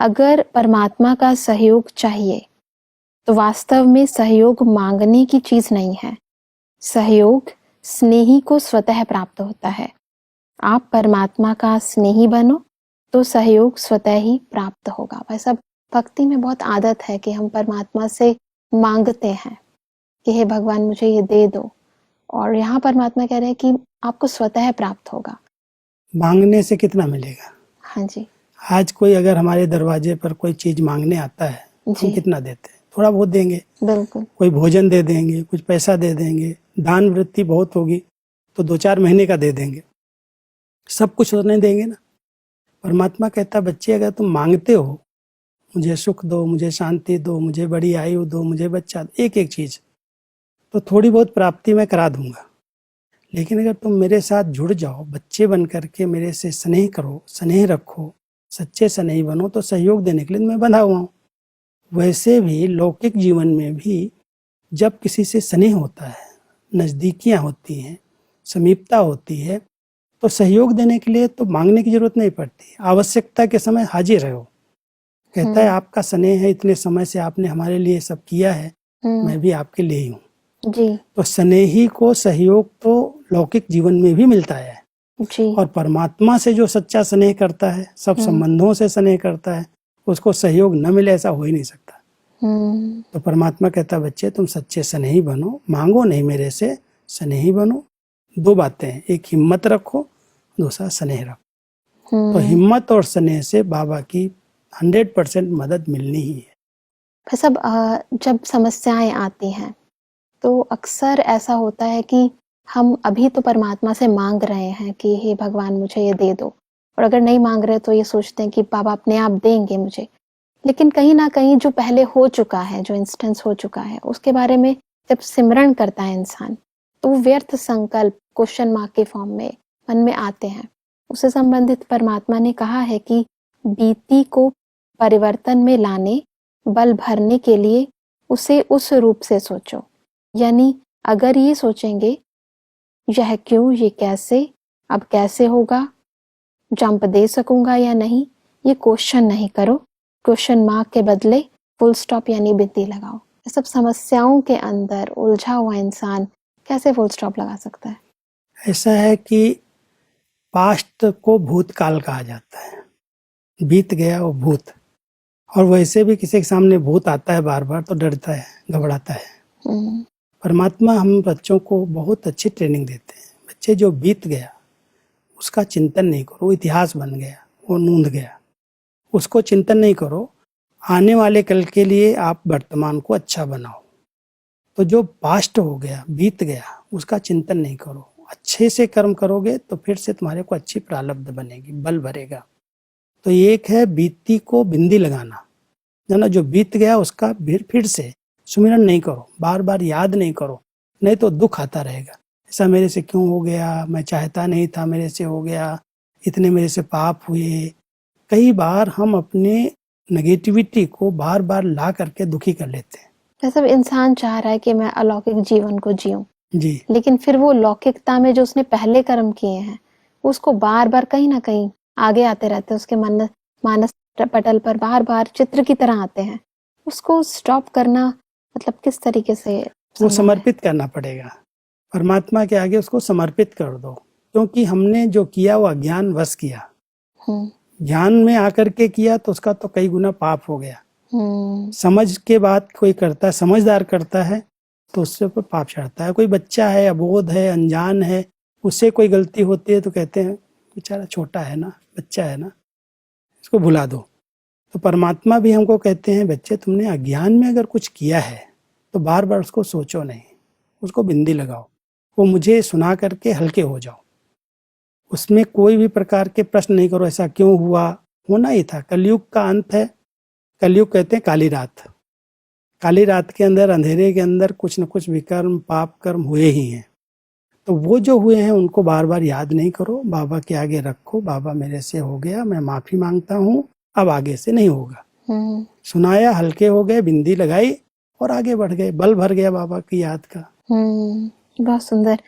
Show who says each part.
Speaker 1: अगर परमात्मा का सहयोग चाहिए तो वास्तव में सहयोग मांगने की चीज नहीं है। सहयोग स्नेही को स्वतः प्राप्त होता है। आप परमात्मा का स्नेही बनो तो सहयोग स्वतः ही प्राप्त होगा। भाई साहब, भक्ति में बहुत आदत है कि हम परमात्मा से मांगते हैं कि हे भगवान मुझे ये दे दो, और यहाँ परमात्मा कह रहे हैं कि आपको स्वतः प्राप्त होगा।
Speaker 2: मांगने से कितना मिलेगा?
Speaker 1: हाँ जी।
Speaker 2: आज कोई अगर हमारे दरवाजे पर कोई चीज मांगने आता है, हम कितना देते हैं? थोड़ा बहुत देंगे।
Speaker 1: बिल्कुल।
Speaker 2: कोई भोजन दे देंगे, कुछ पैसा दे देंगे, दान वृत्ति बहुत होगी तो 2-4 महीने का दे देंगे, सब कुछ तो नहीं देंगे ना। परमात्मा कहता बच्चे अगर तुम मांगते हो मुझे सुख दो, मुझे शांति दो, मुझे बड़ी आयु दो, मुझे बच्चा दो, एक एक चीज, तो थोड़ी बहुत प्राप्ति मैं करा दूंगा। लेकिन अगर तुम मेरे साथ जुड़ जाओ, बच्चे बन करके मेरे से स्नेह करो, स्नेह रखो, सच्चे स्नेही बनो, तो सहयोग देने के लिए मैं बंधा हुआ हूँ। वैसे भी लौकिक जीवन में भी जब किसी से स्नेह होता है, नज़दीकियाँ होती हैं, समीपता होती है, तो सहयोग देने के लिए तो मांगने की जरूरत नहीं पड़ती। आवश्यकता के समय हाजिर रहो। कहता है आपका स्नेह है, इतने समय से आपने हमारे लिए सब किया है, मैं भी आपके लिए ही हूँ
Speaker 1: जी।
Speaker 2: तो स्नेही को सहयोग तो लौकिक जीवन में भी मिलता है
Speaker 1: जी।
Speaker 2: और परमात्मा से जो सच्चा स्नेह करता है, सब संबंधों से स्नेह करता है, उसको सहयोग न मिले ऐसा हो ही नहीं सकता। तो परमात्मा कहता है बच्चे तुम सच्चे स्नेही बनो, मांगो नहीं मेरे से, स्नेही बनो। 2 बातें हैं, एक हिम्मत रखो, दूसरा स्नेह रखो। तो हिम्मत और स्नेह से बाबा की 100% मदद मिलनी ही है।
Speaker 1: सब जब समस्याएं आती हैं तो अक्सर ऐसा होता है कि हम अभी तो परमात्मा से मांग रहे हैं कि हे भगवान मुझे ये दे दो, और अगर नहीं मांग रहे तो ये सोचते हैं कि बाबा अपने आप देंगे मुझे। लेकिन कहीं ना कहीं जो पहले हो चुका है, जो इंस्टेंस हो चुका है, उसके बारे में जब सिमरन करता है इंसान तो वो व्यर्थ संकल्प क्वेश्चन मार्क के फॉर्म में मन में आते हैं। उससे संबंधित परमात्मा ने कहा है कि बीती को परिवर्तन में लाने, बल भरने के लिए उसे उस रूप से सोचो। यानी अगर ये सोचेंगे यह क्यों, ये कैसे, अब कैसे होगा, जंप दे सकूंगा या नहीं, ये क्वेश्चन नहीं करो। क्वेश्चन मार्क के बदले फुल स्टॉप यानी बिंदी लगाओ। सब समस्याओं के अंदर उलझा हुआ इंसान कैसे फुल स्टॉप लगा सकता है?
Speaker 2: ऐसा है कि पास्ट को भूतकाल कहा जाता है, बीत गया वो भूत। और वैसे भी किसी के सामने भूत आता है बार बार तो डरता है, घबराता है। परमात्मा हम बच्चों को बहुत अच्छी ट्रेनिंग देते हैं। बच्चे जो बीत गया उसका चिंतन नहीं करो, वो इतिहास बन गया, वो नूंद गया, उसको चिंतन नहीं करो। आने वाले कल के लिए आप वर्तमान को अच्छा बनाओ। तो जो पास्ट हो गया, बीत गया, उसका चिंतन नहीं करो। अच्छे से कर्म करोगे तो फिर से तुम्हारे को अच्छी प्रारब्ध बनेगी, बल भरेगा। तो एक है बीती को बिंदी लगाना, ना जो बीत गया उसका फिर से सुमिरन नहीं करो, बार बार याद नहीं करो, नहीं तो दुख आता रहेगा। ऐसा मेरे से क्यों हो गया, मैं चाहता नहीं था, मेरे से हो गया, इतने मेरे से पाप हुए। कई बार हम अपने नेगेटिविटी को बार बार ला करके दुखी कर लेते हैं।
Speaker 1: सब इंसान चाह रहा है कि मैं अलौकिक जीवन को जीऊं
Speaker 2: जी,
Speaker 1: लेकिन फिर वो लौकिकता में जो उसने पहले कर्म किए हैं उसको बार बार कहीं ना कहीं आगे आते रहते हैं, उसके मानस पटल पर बार बार चित्र की तरह आते हैं। उसको स्टॉप करना मतलब किस तरीके से?
Speaker 2: वो समर्पित करना पड़ेगा परमात्मा के आगे, उसको समर्पित कर दो। क्योंकि हमने जो किया वो अज्ञान वश किया, ज्ञान में आकर के किया तो उसका तो कई गुना पाप हो गया। समझ के बाद कोई करता है, समझदार करता है तो उससे ऊपर पाप चढ़ता है। कोई बच्चा है, अबोध है, अनजान है, उससे कोई गलती होती है तो कहते हैं बेचारा छोटा है ना, बच्चा है ना, इसको भुला दो। तो परमात्मा भी हमको कहते हैं बच्चे तुमने अज्ञान में अगर कुछ किया है तो बार बार उसको सोचो नहीं, उसको बिंदी लगाओ, वो मुझे सुना करके हल्के हो जाओ। उसमें कोई भी प्रकार के प्रश्न नहीं करो ऐसा क्यों हुआ, होना ही था। कलयुग का अंत है। कलयुग कहते हैं काली रात। काली रात के अंदर, अंधेरे के अंदर कुछ न कुछ विकर्म पाप कर्म हुए ही हैं। तो वो जो हुए हैं उनको बार बार याद नहीं करो, बाबा के आगे रखो, बाबा मेरे से हो गया, मैं माफी मांगता हूँ, अब आगे से नहीं होगा। सुनाया, हल्के हो गए, बिंदी लगाई और आगे बढ़ गए, बल भर गया बाबा की याद का।
Speaker 1: बहुत सुंदर।